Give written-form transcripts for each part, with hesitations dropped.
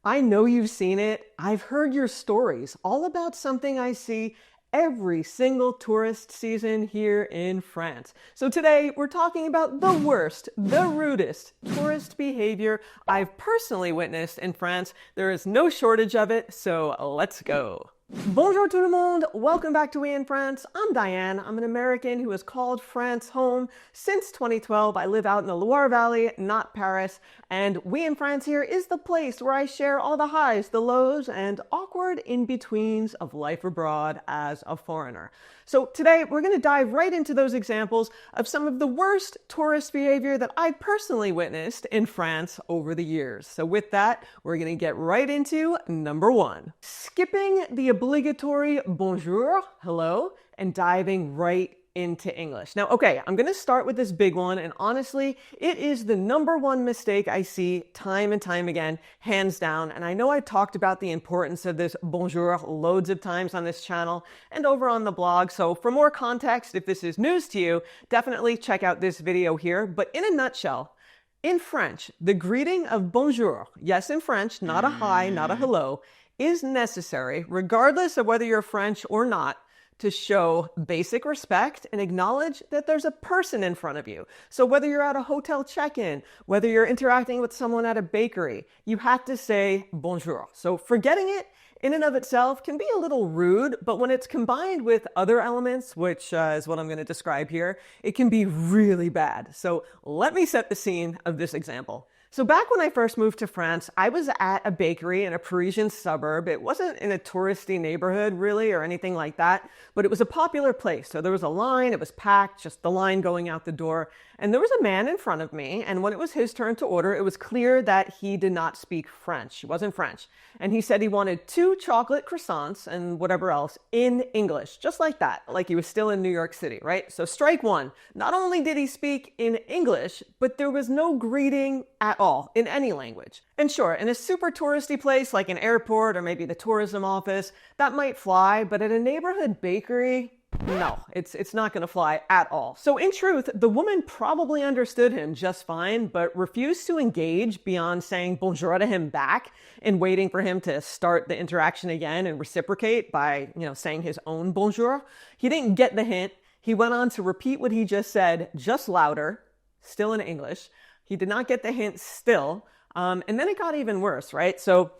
I know you've seen it. I've heard your stories all about something I see every single tourist season here in France. So today we're talking about the worst, the rudest tourist behavior I've personally witnessed in France. There is no shortage of it, so let's go. Bonjour tout le monde! Welcome back to We in France. I'm Diane. I'm an American who has called France home since 2012. I live out in the Loire Valley, not Paris. And We in France here is the place where I share all the highs, the lows, and awkward in-betweens of life abroad as a foreigner. So today we're going to dive right into those examples of some of the worst tourist behavior that I personally witnessed in France over the years. So with that, we're going to get right into number one. Skipping the obligatory bonjour, hello, and diving right into English. Now, okay, I'm going to start with this big one, and honestly, it is the number one mistake I see time and time again, hands down. And I know I talked about the importance of this bonjour loads of times on this channel and over on the blog. So for more context, if this is news to you, definitely check out this video here. But in a nutshell, in French, the greeting of bonjour, yes, in French, not a hi, not a hello, is necessary, regardless of whether you're French or not, to show basic respect and acknowledge that there's a person in front of you. So whether you're at a hotel check-in, whether you're interacting with someone at a bakery, you have to say bonjour. So forgetting it in and of itself can be a little rude, but when it's combined with other elements, which is what I'm going to describe here, it can be really bad. So let me set the scene of this example. So back when I first moved to France, I was at a bakery in a Parisian suburb. It wasn't in a touristy neighborhood really or anything like that, but it was a popular place. So there was a line, it was packed, just the line going out the door. And there was a man in front of me, and when it was his turn to order, it was clear that he did not speak French. He wasn't French. And he said he wanted 2 chocolate croissants and whatever else in English, just like that, like he was still in New York City, right? So strike one. Not only did he speak in English, but there was no greeting at all in any language. And sure, in a super touristy place like an airport or maybe the tourism office, that might fly, but at a neighborhood bakery, no, it's not going to fly at all. So in truth, the woman probably understood him just fine, but refused to engage beyond saying bonjour to him back and waiting for him to start the interaction again and reciprocate by, saying his own bonjour. He didn't get the hint. He went on to repeat what he just said, just louder, still in English. He did not get the hint still. And then it got even worse, right? So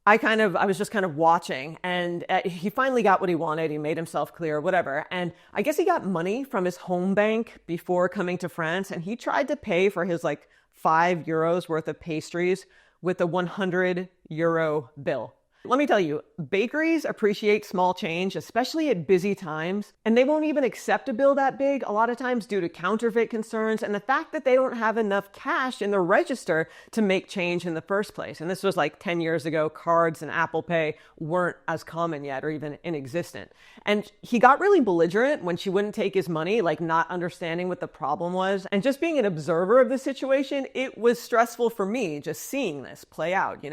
I was just kind of watching, and he finally got what he wanted. He made himself clear, whatever. And I guess he got money from his home bank before coming to France, and he tried to pay for his like €5 worth of pastries with a €100 bill. Let me tell you, bakeries appreciate small change, especially at busy times, and they won't even accept a bill that big a lot of times due to counterfeit concerns and the fact that they don't have enough cash in the register to make change in the first place. And this was like 10 years ago. Cards and Apple Pay weren't as common yet or even inexistent. And he got really belligerent when she wouldn't take his money, like not understanding what the problem was. And just being an observer of the situation, it was stressful for me just seeing this play out,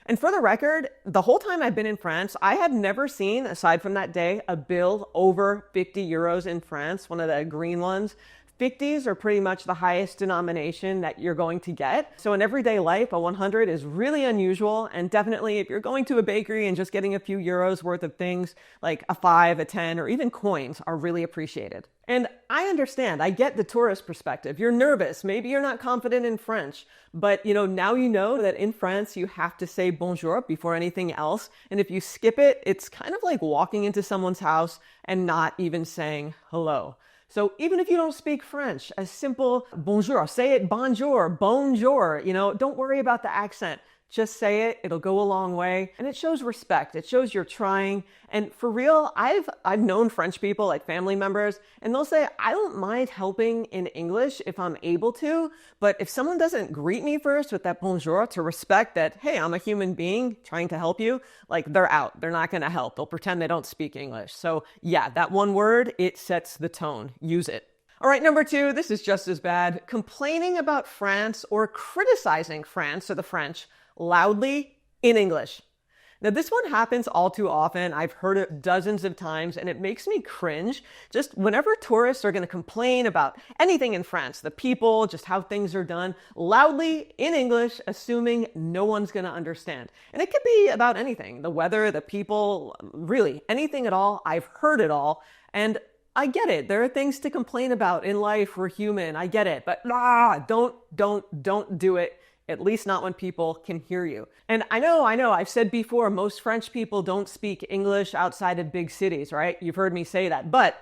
And for the record, the whole time I've been in France, I have never seen, aside from that day, a bill over €50 in France, one of the green ones. 50s are pretty much the highest denomination that you're going to get. So in everyday life, a 100 is really unusual. And definitely if you're going to a bakery and just getting a few euros worth of things, like a 5, a 10, or even coins are really appreciated. And I understand, I get the tourist perspective. You're nervous, maybe you're not confident in French, but now you know that in France you have to say bonjour before anything else. And if you skip it, it's kind of like walking into someone's house and not even saying hello. So even if you don't speak French, a simple bonjour, say it bonjour, bonjour, don't worry about the accent. Just say it, it'll go a long way. And it shows respect. It shows you're trying. And for real, I've known French people, like family members, and they'll say, I don't mind helping in English if I'm able to, but if someone doesn't greet me first with that bonjour to respect that, hey, I'm a human being trying to help you, like they're out. They're not going to help. They'll pretend they don't speak English. So yeah, that one word, it sets the tone. Use it. All right, number 2, this is just as bad. Complaining about France or criticizing France or the French loudly in English. Now, this one happens all too often. I've heard it dozens of times, and it makes me cringe. Just whenever tourists are going to complain about anything in France, the people, just how things are done, loudly in English, assuming no one's going to understand. And it could be about anything, the weather, the people, really anything at all. I've heard it all. And I get it. There are things to complain about in life. We're human. I get it. But don't do it. At least not when people can hear you. And I know, I've said before, most French people don't speak English outside of big cities, right? You've heard me say that. But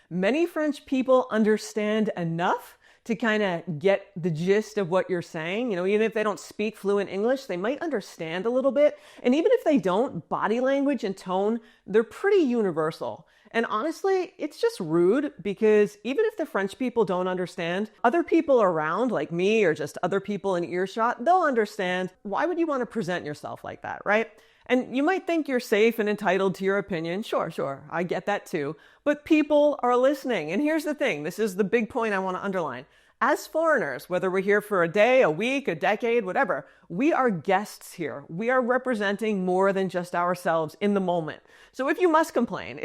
many French people understand enough to kind of get the gist of what you're saying. You know, even if they don't speak fluent English, they might understand a little bit. And even if they don't, body language and tone, they're pretty universal. And honestly, it's just rude because even if the French people don't understand, other people around, like me or just other people in earshot, they'll understand. Why would you want to present yourself like that, right? And you might think you're safe and entitled to your opinion. Sure, I get that too. But people are listening. And here's the thing. This is the big point I want to underline. As foreigners, whether we're here for a day, a week, a decade, whatever, we are guests here. We are representing more than just ourselves in the moment. So if you must complain,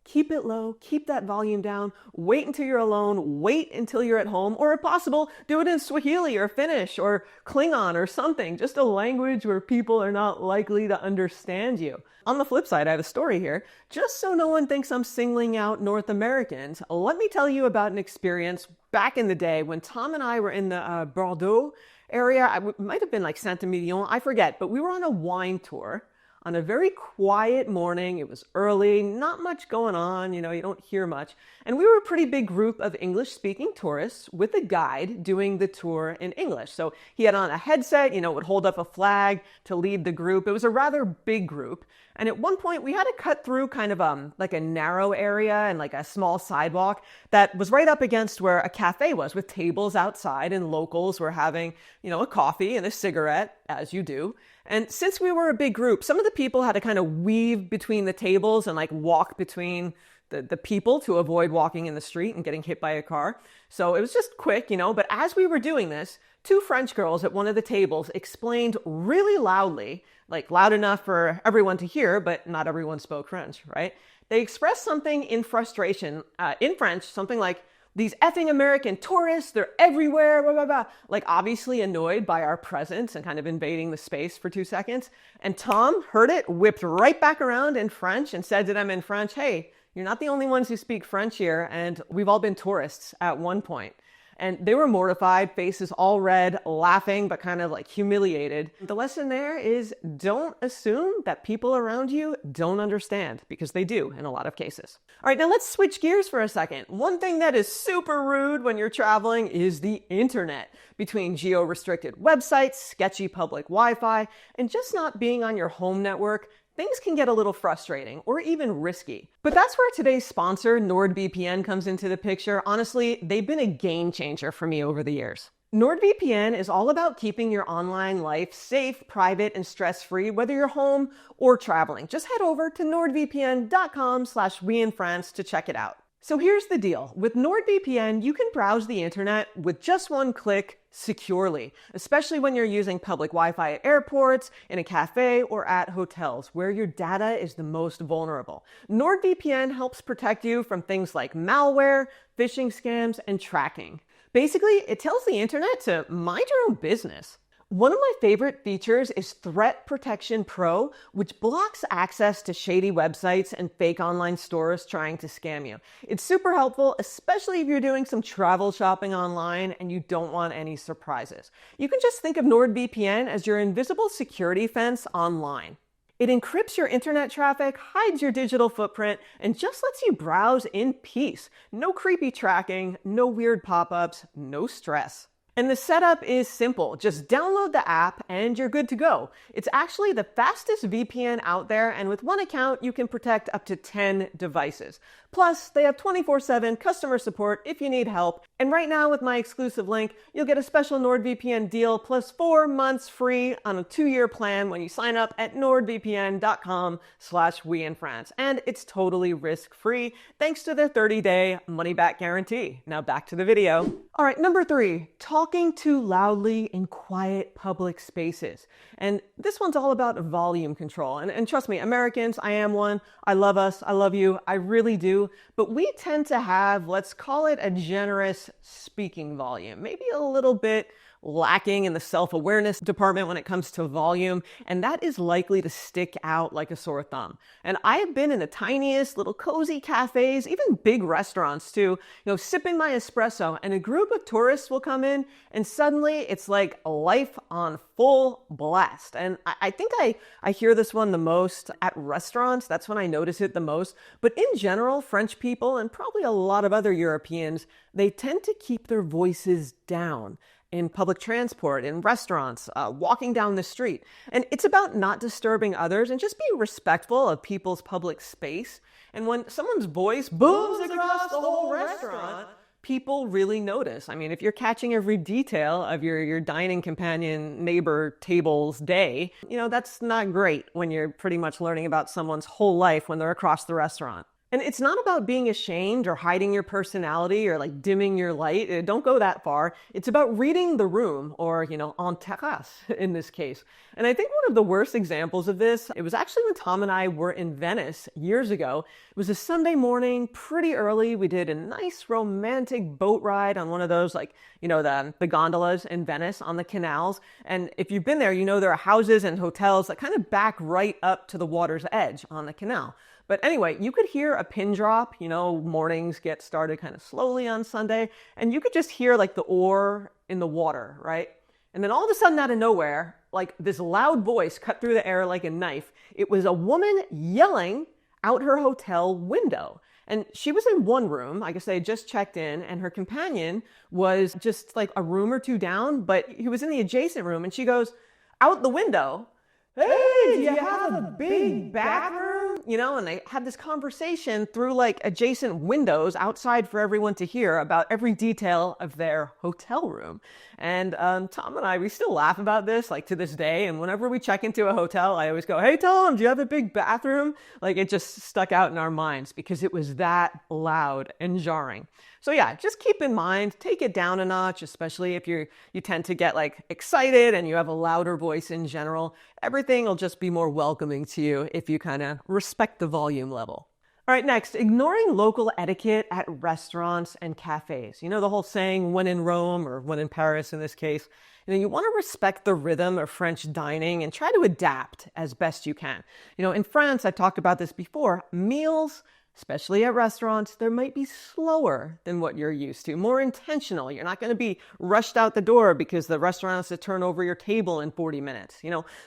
keep it low, keep that volume down, wait until you're alone, wait until you're at home, or if possible, do it in Swahili or Finnish or Klingon or something, just a language where people are not likely to understand you. On the flip side, I have a story here. Just so no one thinks I'm singling out North Americans, let me tell you about an experience back in the day when Tom and I were in the Bordeaux area. It might have been like Saint-Emilion, I forget, but we were on a wine tour on a very quiet morning. It was early, not much going on, you don't hear much. And we were a pretty big group of English-speaking tourists with a guide doing the tour in English. So he had on a headset, would hold up a flag to lead the group. It was a rather big group. And at one point we had to cut through kind of like a narrow area and like a small sidewalk that was right up against where a cafe was with tables outside, and locals were having, a coffee and a cigarette, as you do. And since we were a big group, some of the people had to kind of weave between the tables and like walk between the people to avoid walking in the street and getting hit by a car. So it was just quick, but as we were doing this, two French girls at one of the tables explained really loudly, like loud enough for everyone to hear, but not everyone spoke French, right? They expressed something in frustration, in French, something like, "These effing American tourists, they're everywhere, blah, blah, blah." Like obviously annoyed by our presence and kind of invading the space for 2 seconds. And Tom heard it, whipped right back around in French and said to them in French, "Hey, you're not the only ones who speak French here, and we've all been tourists at one point." And they were mortified, faces all red, laughing, but kind of like humiliated. The lesson there is don't assume that people around you don't understand, because they do in a lot of cases. All right, now let's switch gears for a second. One thing that is super rude when you're traveling is the internet. Between geo-restricted websites, sketchy public Wi-Fi, and just not being on your home network, things can get a little frustrating or even risky. But that's where today's sponsor, NordVPN, comes into the picture. Honestly, they've been a game changer for me over the years. NordVPN is all about keeping your online life safe, private, and stress-free, whether you're home or traveling. Just head over to nordvpn.com/weinfrance to check it out. So here's the deal. With NordVPN, you can browse the internet with just one click securely, especially when you're using public Wi-Fi at airports, in a cafe, or at hotels, where your data is the most vulnerable. NordVPN helps protect you from things like malware, phishing scams, and tracking. Basically, it tells the internet to mind your own business. One of my favorite features is Threat Protection Pro, which blocks access to shady websites and fake online stores trying to scam you. It's super helpful, especially if you're doing some travel shopping online and you don't want any surprises. You can just think of NordVPN as your invisible security fence online. It encrypts your internet traffic, hides your digital footprint, and just lets you browse in peace. No creepy tracking, no weird pop-ups, no stress. And the setup is simple. Just download the app and you're good to go. It's actually the fastest VPN out there, and with one account, you can protect up to 10 devices. Plus, they have 24/7 customer support if you need help. And right now, with my exclusive link, you'll get a special NordVPN deal plus 4 months free on a 2-year plan when you sign up at nordvpn.com/weinfrance. And it's totally risk-free thanks to their 30-day money-back guarantee. Now back to the video. All right, number 3, talk talking too loudly in quiet public spaces. And this one's all about volume control. And trust me, Americans, I am one. I love us. I love you. I really do. But we tend to have, let's call it a generous speaking volume, maybe a little bit lacking in the self-awareness department when it comes to volume, and that is likely to stick out like a sore thumb. And I have been in the tiniest little cozy cafes, even big restaurants too, sipping my espresso, and a group of tourists will come in, and suddenly it's like life on full blast. And I think I hear this one the most at restaurants. That's when I notice it the most. But in general, French people, and probably a lot of other Europeans, they tend to keep their voices down in public transport, in restaurants, walking down the street. And it's about not disturbing others and just being respectful of people's public space. And when someone's voice booms across the whole restaurant, people really notice. I mean, if you're catching every detail of your dining companion, neighbor, table's day, that's not great when you're pretty much learning about someone's whole life when they're across the restaurant. And it's not about being ashamed or hiding your personality or like dimming your light. Don't go that far. It's about reading the room or, en terrasse in this case. And I think one of the worst examples of this, it was actually when Tom and I were in Venice years ago. It was a Sunday morning, pretty early. We did a nice romantic boat ride on one of those the gondolas in Venice on the canals. And if you've been there, there are houses and hotels that kind of back right up to the water's edge on the canal. But anyway, you could hear a pin drop, mornings get started kind of slowly on Sunday, and you could just hear like the oar in the water, right? And then all of a sudden out of nowhere, like this loud voice cut through the air like a knife. It was a woman yelling out her hotel window. And she was in one room. I guess they had just checked in, and her companion was just like a room or two down, but he was in the adjacent room, and she goes out the window, "Hey, do you have a big bathroom?" And they had this conversation through like adjacent windows outside for everyone to hear about every detail of their hotel room. And Tom and I, we still laugh about this like to this day. And whenever we check into a hotel, I always go, "Hey, Tom, do you have a big bathroom?" Like it just stuck out in our minds because it was that loud and jarring. So yeah, just keep in mind, take it down a notch, especially if you tend to get like excited and you have a louder voice in general. Everything will just be more welcoming to you if you kind of respect the volume level. All right, next, ignoring local etiquette at restaurants and cafes. The whole saying, when in Rome, or when in Paris in this case, you want to respect the rhythm of French dining and try to adapt as best you can. In France, I talked about this before, meals, especially at restaurants, they might be slower than what you're used to, more intentional. You're not going to be rushed out the door because the restaurant has to turn over your table in 40 minutes,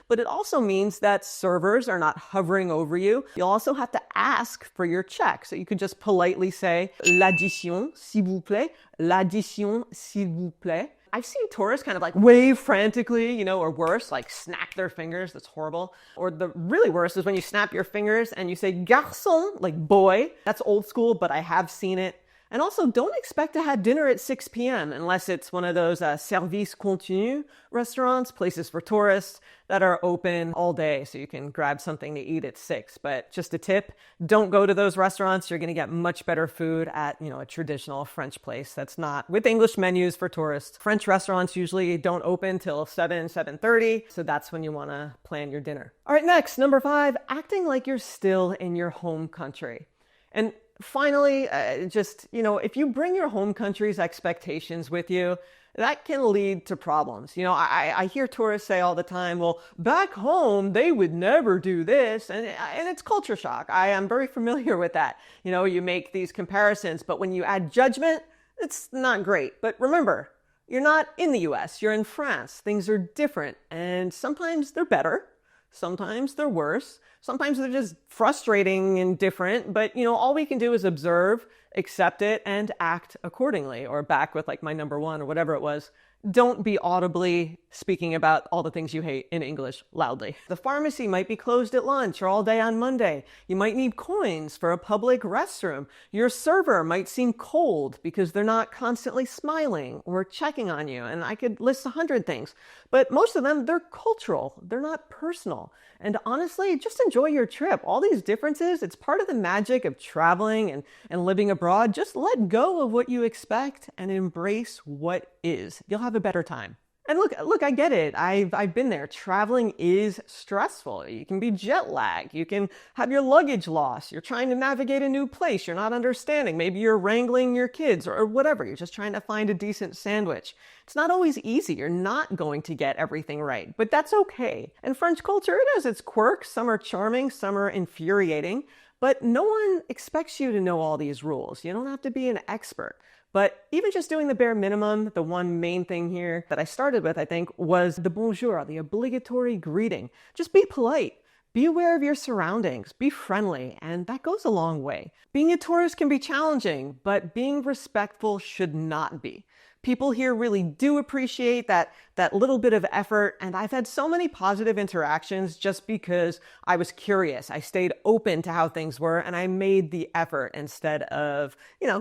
But it also means that servers are not hovering over you. You'll also have to ask for your check. So you could just politely say, "L'addition, s'il vous plaît, l'addition, s'il vous plaît." I've seen tourists kind of like wave frantically, or worse, like snap their fingers. That's horrible. Or the really worst is when you snap your fingers and you say garçon, like boy. That's old school, but I have seen it. And also, don't expect to have dinner at 6 p.m. unless it's one of those service continu restaurants, places for tourists that are open all day so you can grab something to eat at 6. But just a tip, don't go to those restaurants. You're going to get much better food at, a traditional French place that's not with English menus for tourists. French restaurants usually don't open till 7:30. So that's when you want to plan your dinner. All right, next, number 5, acting like you're still in your home country. And finally, if you bring your home country's expectations with you, that can lead to problems. I hear tourists say all the time, well, back home, they would never do this. And it's culture shock. I am very familiar with that. You make these comparisons, but when you add judgment, it's not great. But remember, you're not in the US, you're in France. Things are different, and sometimes they're better. Sometimes they're worse. Sometimes they're just frustrating and different. But, all we can do is observe, accept it, and act accordingly. Or back with like my number 1 or whatever it was, don't be audibly speaking about all the things you hate in English loudly. The pharmacy might be closed at lunch or all day on Monday. You might need coins for a public restroom. Your server might seem cold because they're not constantly smiling or checking on you. And I could list 100 things, but most of them, they're cultural. They're not personal. And honestly, just enjoy your trip. All these differences, it's part of the magic of traveling and living abroad. Just let go of what you expect and embrace what is. You'll have a better time. And look, I get it. I've been there. Traveling is stressful. You can be jet lagged. You can have your luggage lost. You're trying to navigate a new place. You're not understanding. Maybe you're wrangling your kids or whatever. You're just trying to find a decent sandwich. It's not always easy. You're not going to get everything right, but that's okay. And French culture, it has its quirks. Some are charming, some are infuriating, but no one expects you to know all these rules. You don't have to be an expert. But even just doing the bare minimum, the one main thing here that I started with, I think, was the bonjour, the obligatory greeting. Just be polite. Be aware of your surroundings. Be friendly. And that goes a long way. Being a tourist can be challenging, but being respectful should not be. People here really do appreciate that little bit of effort, and I've had so many positive interactions just because I was curious. I stayed open to how things were, and I made the effort instead of,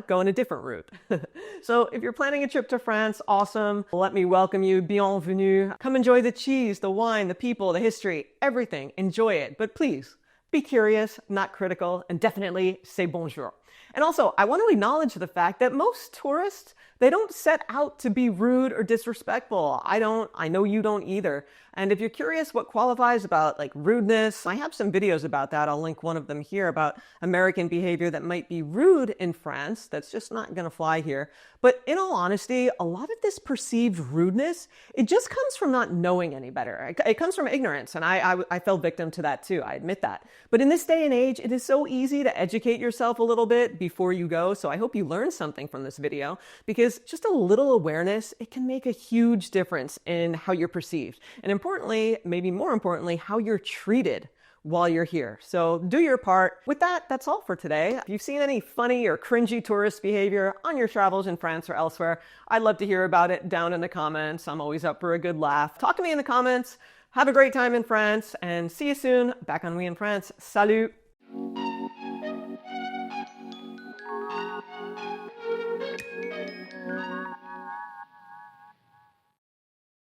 going a different route. So if you're planning a trip to France, awesome. Let me welcome you. Bienvenue. Come enjoy the cheese, the wine, the people, the history, everything. Enjoy it. But please, be curious, not critical, and definitely say bonjour. And also, I want to acknowledge the fact that most tourists, they don't set out to be rude or disrespectful. I know you don't either. And if you're curious what qualifies about rudeness, I have some videos about that. I'll link one of them here about American behavior that might be rude in France. That's just not going to fly here. But in all honesty, a lot of this perceived rudeness, it just comes from not knowing any better. It comes from ignorance. And I fell victim to that too. I admit that. But in this day and age, it is so easy to educate yourself a little bit before you go. So I hope you learned something from this video, because just a little awareness, it can make a huge difference in how you're perceived. And importantly, maybe more importantly, how you're treated while you're here. So do your part. With that, that's all for today. If you've seen any funny or cringy tourist behavior on your travels in France or elsewhere, I'd love to hear about it down in the comments. I'm always up for a good laugh. Talk to me in the comments. Have a great time in France, and see you soon back on We in France. Salut!